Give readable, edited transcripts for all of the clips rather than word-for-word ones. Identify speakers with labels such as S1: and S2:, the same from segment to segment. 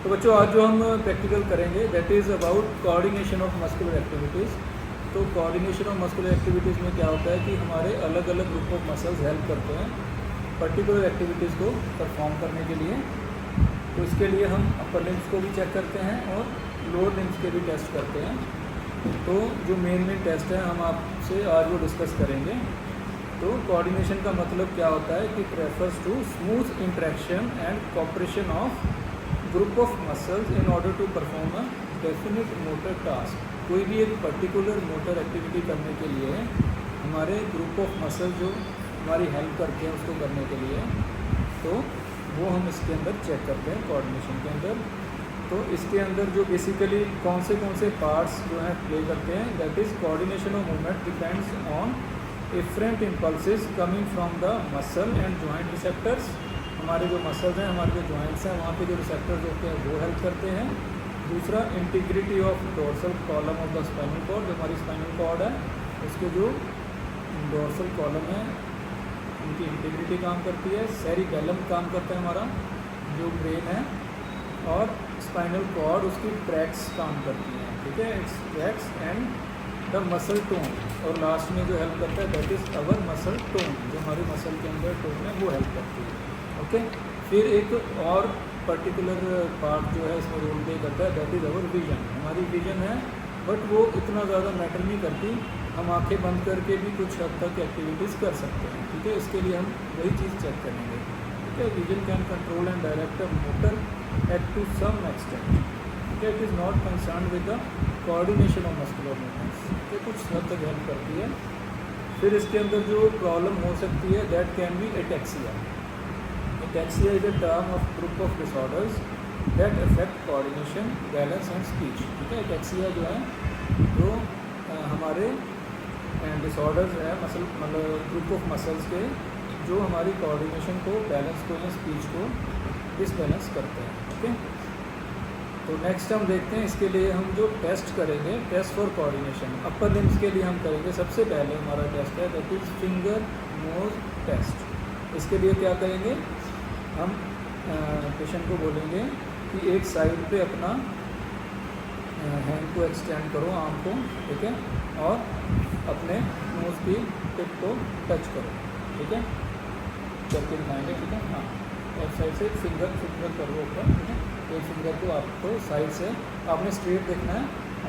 S1: तो बच्चों आज जो हम प्रैक्टिकल करेंगे that is about coordination of muscular activities. तो कोऑर्डिनेशन ऑफ मस्कुलर एक्टिविटीज़ में क्या होता है कि हमारे अलग अलग ग्रुप ऑफ मसल्स हेल्प करते हैं पर्टिकुलर एक्टिविटीज़ को परफॉर्म करने के लिए। तो इसके लिए हम अपर लिम्स को भी चेक करते हैं और लोअर लिम्स के भी टेस्ट करते हैं। तो जो मेन टेस्ट है हम आपसे आज वो डिस्कस करेंगे। तो कोऑर्डिनेशन का मतलब क्या होता है कि it refers to smooth interaction and cooperation of group of muscles in order to perform a definite motor task. कोई भी एक पर्टिकुलर मोटर एक्टिविटी करने के लिए हमारे ग्रुप ऑफ मसल जो हमारी हेल्प करते हैं उसको करने के लिए, तो वो हम इसके अंदर चेक करते हैं कोऑर्डिनेशन के अंदर। तो इसके अंदर जो बेसिकली कौन से पार्ट्स जो हैं प्ले करते हैं, that is coordination of movement depends on efferent impulses coming from the muscle and joint receptors। हमारे जो मसल्स हैं, हमारे जो जॉइंट्स हैं, वहाँ पे जो रिसेप्टर्स होते हैं वो हेल्प करते हैं। दूसरा integrity of dorsal column of the spinal cord, जो हमारी स्पाइनल कॉर्ड है उसके जो डोर्सल कॉलम है उनकी इंटीग्रिटी काम करती है। सेरिबेलम काम करता है हमारा जो ब्रेन है, और स्पाइनल कॉर्ड उसकी ट्रैक्स काम करती हैं, ठीक है, it's tracks and the muscle tone. और लास्ट में जो हेल्प करता है that is our muscle tone, जो हमारे मसल के अंदर टोन है वो हेल्प करती है। ओके, फिर एक और पर्टिकुलर पार्ट जो है इसमें रोल प्ले करता है दैट इज़ अवर विजन। हमारी विजन है बट वो इतना ज़्यादा मैटर नहीं करती, हम आंखें बंद करके भी कुछ हद तक एक्टिविटीज़ कर सकते हैं, ठीक है। इसके लिए हम वही चीज़ चेक करेंगे, ठीक है। Vision can control and direct a motor at to some extent, ठीक है। It is not concern with the coordination of muscular movements, ये कुछ हद तक हेल्प करती है। फिर इसके अंदर जो प्रॉब्लम हो सकती है that can be ataxia. Ataxia is a term of group of disorders that affect coordination, balance and speech, ठीक है। एटेक्सिया जो है जो हमारे डिसऑर्डर्स है मसल मतलब ग्रुप ऑफ मसल्स के जो हमारी कोऑर्डिनेशन को, बैलेंस को या स्पीच को डिसबैलेंस करते हैं, ओके। तो नेक्स्ट हम देखते हैं इसके लिए हम जो टेस्ट करेंगे, test for coordination upper limbs के लिए हम करेंगे। सबसे पहले हमारा टेस्ट है that is finger nose test. इसके लिए क्या करेंगे, हम पेशेंट को बोलेंगे कि एक साइड पे अपना हैंड को एक्सटेंड करो, आर्म को, ठीक है, और अपने नोज़ की टिप को टच करो, ठीक है, करके दिखाएंगे, ठीक है। हाँ, लेफ्ट साइड से फिंगर करो ऊपर, ठीक है। एक फिंगर को आपको साइड से आपने स्ट्रेट देखना है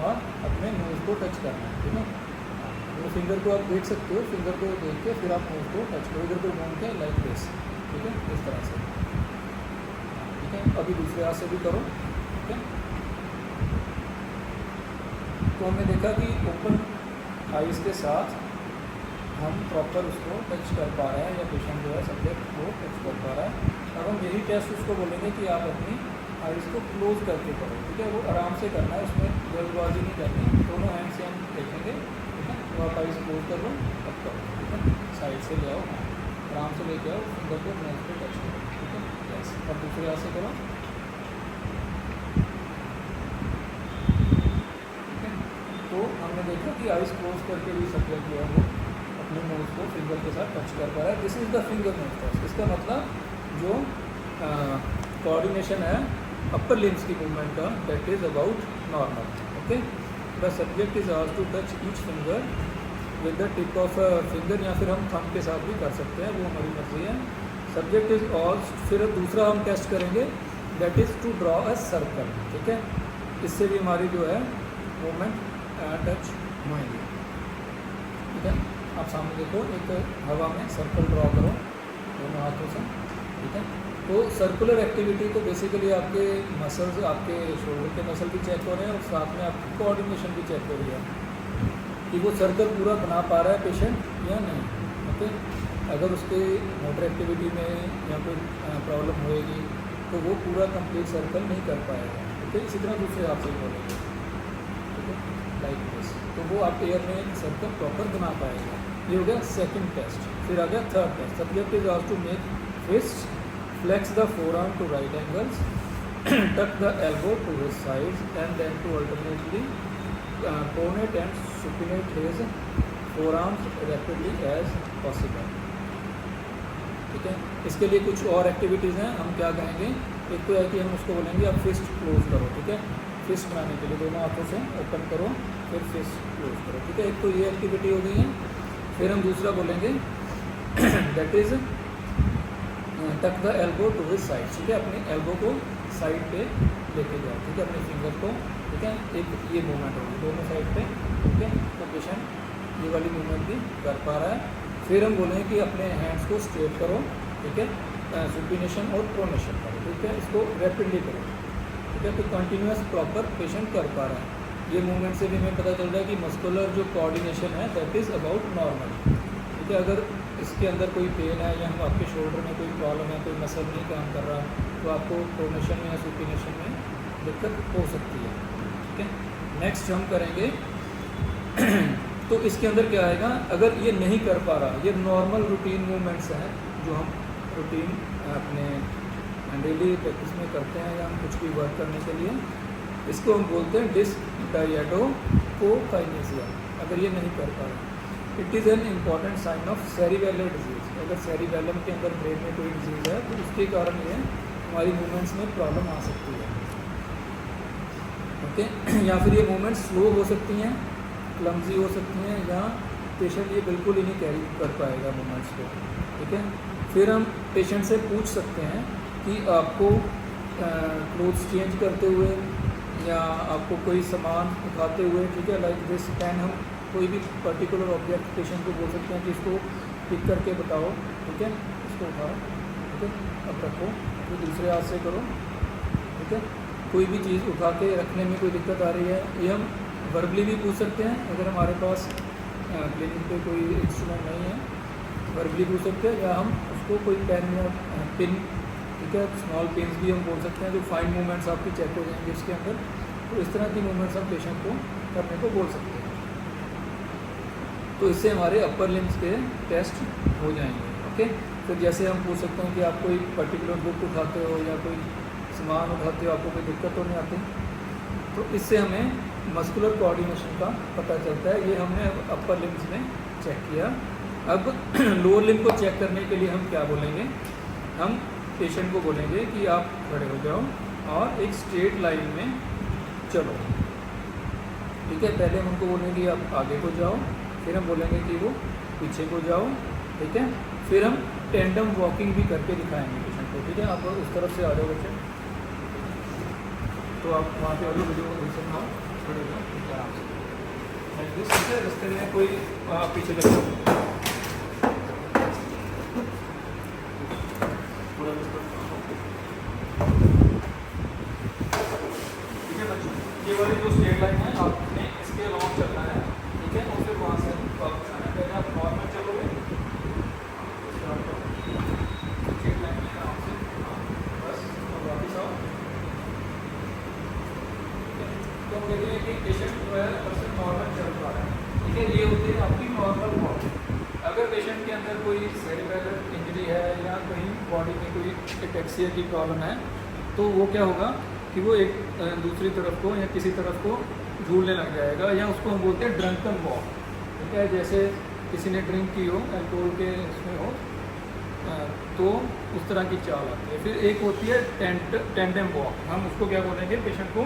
S1: और अपने नोज़ को टच करना है, ठीक है। वो फिंगर को आप देख सकते हो, फिंगर को देख के फिर आप नोज़ को टच करो, इधर को घूम के लाइक दिस, ठीक है, इस तरह से, ठीक है। अभी दूसरे हाथ से भी करो, ठीक है। तो हमने देखा कि ओपन आइज़ के साथ हम प्रॉपर उसको टच कर पा रहे हैं, या पेशेंट जो है सब्जेक्ट को टच कर पा रहा है। अब हम यही टेस्ट उसको बोलेंगे कि आप अपनी आइज़ को क्लोज करके करो, ठीक है। वो आराम से करना है, उसमें जल्दबाजी नहीं करनी, दोनों हैंड से हम देखेंगे, ठीक है। तो आप आइज़ क्लोज कर लो, अब करो, ठीक है। साइड से ले आओ, आराम से लेके आओ, फिंगर को नोज पे टच करो, ठीक है। यस, अब दूसरे हाथ से करो, ठीक है। तो हमने देखा कि आइज़ क्लोज करके भी सब्जेक्ट जो है वो अपने नोज़ को फिंगर के साथ टच कर पा रहा है। This is the finger nose test. इसका मतलब जो कोऑर्डिनेशन है अपर लिम्स की मूवमेंट का that is about normal, okay. The subject is asked to touch each finger with the tip of finger, या फिर हम थंब के साथ भी कर सकते हैं, वो हमारी मर्जी है। सब्जेक्ट इज ऑल, फिर दूसरा हम टेस्ट करेंगे that is to draw a circle, ठीक है। इससे भी हमारी जो है मूवमेंट टच होएंगे, ठीक है। आप सामने देखो, एक हवा में सर्कल ड्रॉ करो दोनों हाथों से, ठीक है। तो सर्कुलर एक्टिविटी तो बेसिकली आपके मसल्स, आपके शोल्डर के मसल भी चेक हो रहे हैं और साथ में आपकी कोऑर्डिनेशन भी चेक हो रही है कि वो सर्कल पूरा बना पा रहा है पेशेंट या नहीं, ओके। अगर उसके मोटर एक्टिविटी में या कोई प्रॉब्लम होएगी तो वो पूरा कंप्लीट सर्कल नहीं कर पाएगा, ओके। इसी तरह दूसरे हाथ से बोलेंगे, ठीक है, लाइक दिस, तो वो आप एयर में सर्कल प्रॉपर बना पाएगा। ये हो गया सेकंड टेस्ट। फिर आ गया third test. Subject is asked to make fist, flex the forearm to right angles, tuck the elbow to his sides, and then to alternately pronate and supinate his forearms rapidly as possible, ठीक है। इसके लिए कुछ और activities हैं, हम क्या कहेंगे एक तो है कि हम उसको बोलेंगे आप फिस्ट क्लोज करो, ठीक है, फिस्ट बनाने के लिए दोनों हाथों से ओपन करो फिर फिस्ट क्लोज करो, ठीक है। एक तो ये एक्टिविटी हो गई है। फिर हम दूसरा बोलेंगे that is tuck the elbow to his side, ठीक है, अपने एल्बो को साइड पे लेके जाओ, ठीक है, अपने फिंगर को, ठीक है, एक ये मूवमेंट होगी दोनों साइड पे, ठीक है। तो पेशेंट ये वाली मूवमेंट भी कर पा रहा है। फिर हम बोलेंगे कि अपने हैंड्स को स्ट्रेट करो, ठीक है, सुपिनेशन और प्रोनेशन करो, ठीक है, इसको रैपिडली करो, ठीक है। तो कंटिन्यूस प्रॉपर पेशेंट कर पा रहा है। ये मूवमेंट से भी हमें पता चल रहा है कि मस्कुलर जो कोऑर्डिनेशन है दैट इज़ अबाउट नॉर्मल, ठीक है। अगर इसके अंदर कोई पेन है या हम आपके शोल्डर में कोई प्रॉब्लम है, कोई मसल नहीं काम कर रहा, तो आपको प्रोनेशन में या सुपिनेशन में दिक्कत हो सकती है, ठीक है। नेक्स्ट हम करेंगे तो इसके अंदर क्या आएगा, अगर ये नहीं कर पा रहा, ये नॉर्मल रूटीन मूवमेंट्स हैं जो हम रूटीन अपने डेली प्रैक्टिस में करते हैं या हम कुछ भी वर्क करने के लिए, इसको हम बोलते हैं डिस्डायडोकोकाइनेसिया। अगर ये नहीं कर पा रहा, it is an important sign of cerebellar disease. अगर सेरिबेलम के अंदर ब्रेन में कोई डिजीज़ है तो उसके कारण ये हमारी मूवमेंट्स में प्रॉब्लम आ सकती है, ओके। या फिर ये मूवमेंट्स स्लो हो सकती हैं, क्लमजी हो सकती हैं, या पेशेंट ये बिल्कुल ही नहीं कैरी कर पाएगा मूवमेंट्स को, ठीक है। फिर हम पेशेंट से पूछ सकते हैं कि आपको क्लोथ्स चेंज करते हुए या आपको कोई सामान उठाते हुए, ठीक है, लाइक दिस पेन, हम कोई भी पर्टिकुलर ऑब्जेक्ट पेशेंट को बोल सकते हैं कि इसको पिक करके बताओ, ठीक है, इसको उठाओ, ठीक है, अब रखो, तो दूसरे हाथ से करो, ठीक है। कोई भी चीज़ उठा के रखने में कोई दिक्कत आ रही है, ये हम वर्बली भी पूछ सकते हैं। अगर हमारे पास क्लिनिक पे कोई इंस्ट्रूमेंट नहीं है, वर्बली पूछ सकते हैं, या हम उसको कोई पेन या पिन, ठीक है, स्मॉल पिन्स भी हम बोल सकते हैं जो फाइन मूवमेंट्स आपकी चेक हो जाएंगे इसके अंदर। तो इस तरह की मूवमेंट्स हम पेशेंट को करने को बोल सकते हैं। तो इससे हमारे अपर लिम्स के टेस्ट हो जाएंगे, ओके। फिर जैसे हम पूछ सकते हैं कि आप कोई पर्टिकुलर बुक उठाते हो या कोई सामान उठाते हो, आपको कोई दिक्कत तो नहीं आती, तो इससे हमें मस्कुलर कोऑर्डिनेशन का पता चलता है। ये हमने अपर लिम्स में चेक किया। अब लोअर लिम्ब को चेक करने के लिए हम क्या बोलेंगे, हम पेशेंट को बोलेंगे कि आप खड़े हो जाओ और एक स्ट्रेट लाइन में चलो, ठीक है। पहले हम उनको बोलेंगे कि आप आगे को जाओ, फिर हम बोलेंगे कि वो पीछे को जाओ, ठीक है। फिर हम टेंडम वॉकिंग भी करके दिखाएंगे पेशेंट को, ठीक है। आप उस तरफ से आ जाओ बच्चे, तो आप वहाँ पे आ जाओ, वीडियो को बनाओ, खड़े हो जाओ, ठीक है, आराम से, ठीक है। रास्ते में कोई पीछे लग जाओ, ठीक है बच्चों। ये वाली जो स्ट्रेट लाइन है आपने इसके अलॉन्ग चलना है, ठीक है, और फिर वहाँ से वापस आना है। पहले आप नॉर्मल चलोगे, स्ट्रेट लाइन में आराम से, बस, और वापस आओ, ठीक है। तो हम कहते हैं कि पेशेंट जो है पर्सन नॉर्मल चल रहा है, ठीक है। ये होती है आपकी नॉर्मल वॉक। अगर पेशेंट के अंदर कोई सेरिब्रल इंजरी है या कहीं बॉडी में कोई एटेक्सिया की प्रॉब्लम है, तो वो क्या होगा कि वो एक दूसरी तरफ को या किसी तरफ को झूलने लग जाएगा, या उसको हम बोलते हैं ड्रंकन वॉक, ठीक है। जैसे किसी ने ड्रिंक की हो, अल्कोहल के इसमें हो, तो उस तरह की चाल आती है। फिर एक होती है टेंडम वॉक, हम उसको क्या बोलेंगे पेशेंट को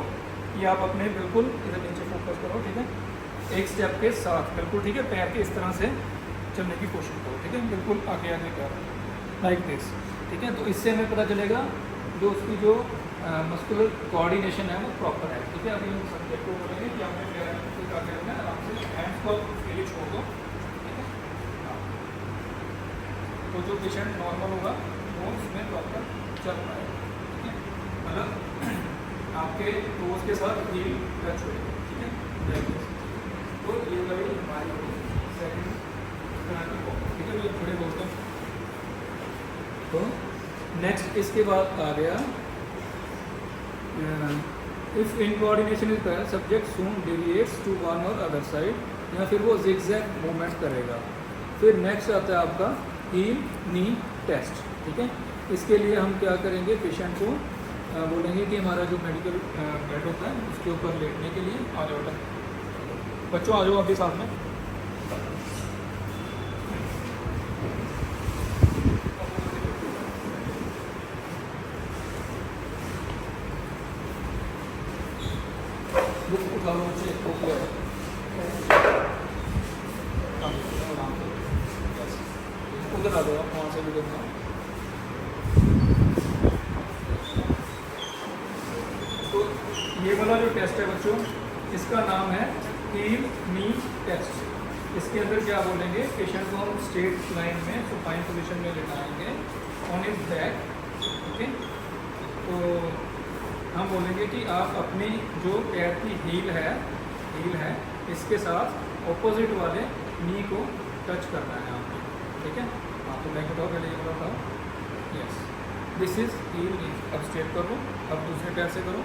S1: कि आप अपने बिल्कुल इधर नीचे फोकस करो, ठीक है, एक स्टेप के साथ बिल्कुल, ठीक है, पैर के इस तरह से चलने की कोशिश करो, ठीक है, बिल्कुल आगे आगे कर लाइक दिस, ठीक है। तो इससे हमें पता चलेगा जो उसकी जो मस्कुलर कोऑर्डिनेशन है वो प्रॉपर है, ठीक है। अभी हम सब्जेक्ट को बोलेंगे कि हमने क्या करना है, आराम से हैंड्स को उसके लिए छोड़ दो, ठीक है। हाँ, तो जो पेशेंट नॉर्मल होगा वो उसमें प्रॉपर चल पाएगा, ठीक है। मतलब आपके टोज के साथ हील टच होएगा, ठीक है। तो ये वाली हमारी सेकंड ठीक है, तो थोड़े बहुत तक। तो नेक्स्ट इसके बाद आ गया if incoordination is there subject soon deviates to one और अदर साइड, या फिर वो जिगजैग मूवमेंट करेगा। फिर नेक्स्ट आता है आपका हील नी टेस्ट, ठीक है। इसके लिए हम क्या करेंगे, पेशेंट को बोलेंगे कि हमारा जो मेडिकल बेड होता है उसके ऊपर लेटने के लिए आ जाओ बच्चों, आ जाओ अभी साथ में। बुक उठा लो बच्चे, बुक ले उधर आ जाओ, वहाँ से भी देखना। तो ये वाला जो टेस्ट है बच्चों, इसका नाम है हील नी टेस्ट। इसके अंदर क्या बोलेंगे, पेशेंट को हम स्ट्रेट लाइन में सुपाइन पोजीशन में लेटाएंगे ऑन हिज बैक, ओके। तो हम बोलेंगे कि आप अपनी जो पैर की हील है इसके साथ ऑपोजिट वाले नी को टच करना है आपको, ठीक है। हाँ, तो मैं बताओ, पहले ये वाला बताओ, यस, दिस इज हील नी। अब स्ट्रेट करो, अब दूसरे पैर से करो,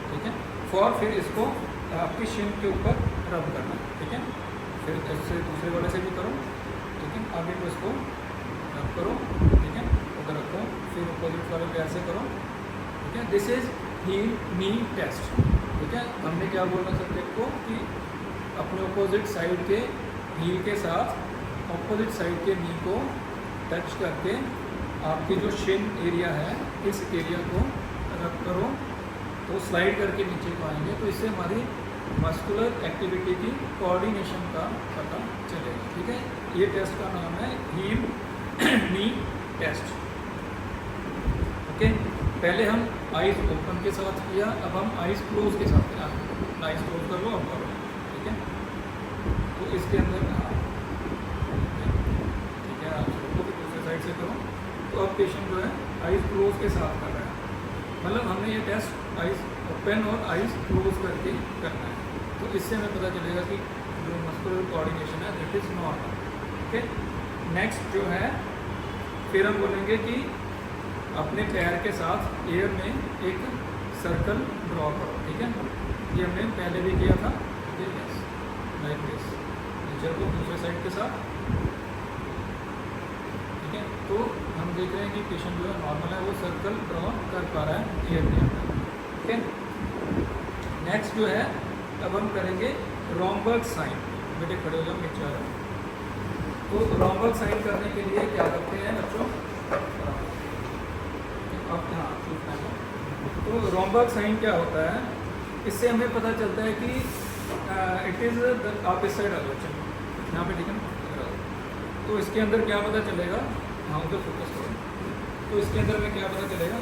S1: ठीक है। फिर इसको आपकी शिन के ऊपर रब करना है, ठीक है। फिर ऐसे दूसरे वाले से भी करो, ठीक है। आगे को इसको रब करो, ठीक है, उधर रखो, फिर अपोजिट वाले पैर से करो, ठीक है। This is heel knee test, ठीक है। हमने क्या बोलना सब्जेक्ट को कि अपने अपोजिट साइड के हील के साथ अपोजिट साइड के नी को टच करके आपकी जो शिन एरिया है इस एरिया को रब करो, तो स्लाइड करके नीचे को आएंगे। तो इससे हमारी मस्कुलर एक्टिविटी की कोऑर्डिनेशन का पता चलेगा, ठीक है। ये टेस्ट का नाम है हील नी टेस्ट, ओके। पहले हम आइज ओपन के साथ किया, अब हम आइज क्लोज के साथ किया। आइज क्लोज कर लो, अब करो, ठीक है। तो इसके अंदर ठीक है, आप सबको भी दूसरे साइड से करो। तो अब पेशेंट जो है आइज क्लोज के साथ कर रहा है, मतलब हमने ये टेस्ट आइज ओपन और आइज क्लोज करके करना है। तो इससे हमें पता चलेगा कि जो मस्कुलर कोऑर्डिनेशन है that is normal, okay. Next जो है, फिर हम बोलेंगे कि अपने पैर के साथ एयर में एक सर्कल ड्रॉ करो, ठीक है। ये हमने पहले भी किया था, ठीक है, यस, लाइक दिस। नीचे को दूसरे साइड के साथ, ठीक है। तो हम देख रहे हैं कि पेशेंट जो है नॉर्मल है, वो सर्कल ड्रॉ कर पा रहा है एयर के अंदर, ठीक है। नेक्स्ट जो है, अब हम करेंगे रोम्बर्ग साइन। बेटे खड़े हो जाओ, नीचे आ जाओ। तो रोम्बर्ग साइन करने के लिए क्या करते हैं बच्चों, अब हाँ, तो रोम्बर्ग साइन क्या होता है, इससे हमें पता चलता है कि इट इज़ आप इस साइड आ जाओ, चलो यहाँ पे, ठीक है ना। तो इसके अंदर क्या पता चलेगा, हाँ उधर फोकस करो। तो इसके अंदर में क्या पता चलेगा,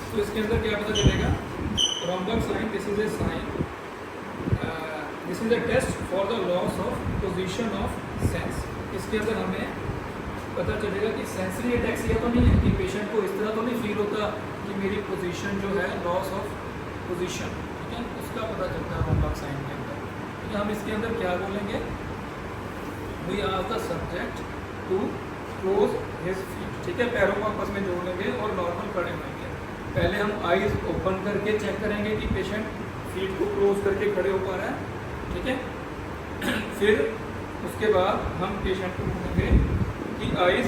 S1: तो इसके अंदर क्या पता चलेगा, Romberg sign, this is a sign, this is a test for the loss of position of sense. इसके अंदर हमें पता चलेगा कि सेंसरी एटैक्सिया तो नहीं है, कि पेशेंट को इस तरह तो नहीं फील होता कि मेरी पोजीशन जो है लॉस ऑफ पोजीशन, ठीक है, उसका पता चलता है रोम्बर्ग साइन के अंदर। तो हम इसके अंदर क्या बोलेंगे, we ask the subject to close his feet, ठीक है। पैरों को आपस में जोड़ लेंगे और नॉर्मल खड़े होंगे। पहले हम आईज ओपन करके चेक करेंगे कि पेशेंट फीट को क्लोज करके खड़े हो पा रहा है, ठीक है। फिर उसके बाद हम पेशेंट को बोलेंगे कि आईज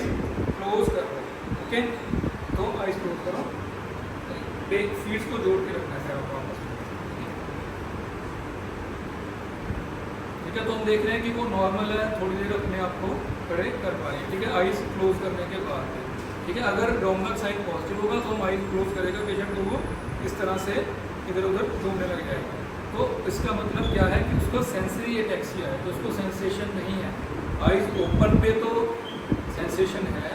S1: क्लोज करो, ओके। तो आईज क्लोज करो, फीट्स को जोड़ के रखना है पैरों को आपस में, ठीक है। तो हम देख रहे हैं कि वो नॉर्मल है, थोड़ी देर अपने आप को खड़े कर पा रहे हैं, ठीक है, आईज क्लोज करने के बाद, ठीक है। अगर रोम्बर्ग साइन पॉजिटिव होगा तो हम आईज क्लोज करेगा पेशेंट को, वो इस तरह से इधर उधर घूमने लग जाएगा। तो इसका मतलब क्या है कि उसको सेंसरी एटैक्सिया है, तो उसको सेंसेशन नहीं है। आईज ओपन पे तो सेंसेशन है,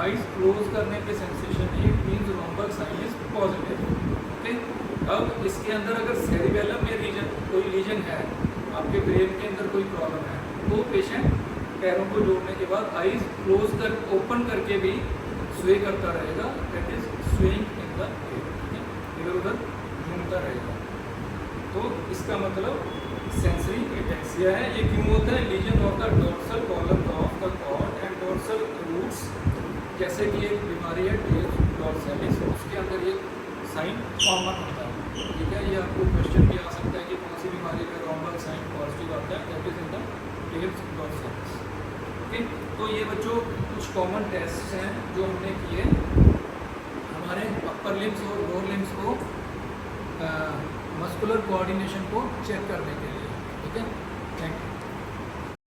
S1: आईज क्लोज करने पे सेंसेशन है, it means Romberg sign is positive, okay. अब इसके अंदर अगर सेरिबेलम में रीजन कोई लीजन है, आपके ब्रेन के अंदर कोई प्रॉब्लम है, तो पेशेंट पैरों को जोड़ने के बाद आईज क्लोज कर ओपन करके भी स्वे करता रहेगा, that is swaying in the air, इधर उधर घूमता रहेगा। तो इसका मतलब सेंसरी एटैक्सिया है। ये क्यों होता है, lesion of the dorsal column of the cord and dorsal roots, जैसे कि एक बीमारी है टेल डोर्सालिस, उसके अंदर ये साइन कॉमन होता है, ठीक है। ये आपको क्वेश्चन भी आ सकता है कि कौन सी बीमारी में रोम्बर्ग साइन पॉजिटिव आता है, that is in the tail dorsalis, okay. तो ये बच्चों कुछ कॉमन टेस्ट हैं जो हमने किए हमारे अपर लिम्स और लोअर लिम्स को मस्कुलर कोऑर्डिनेशन को चेक करने के लिए, ठीक है। Thank you.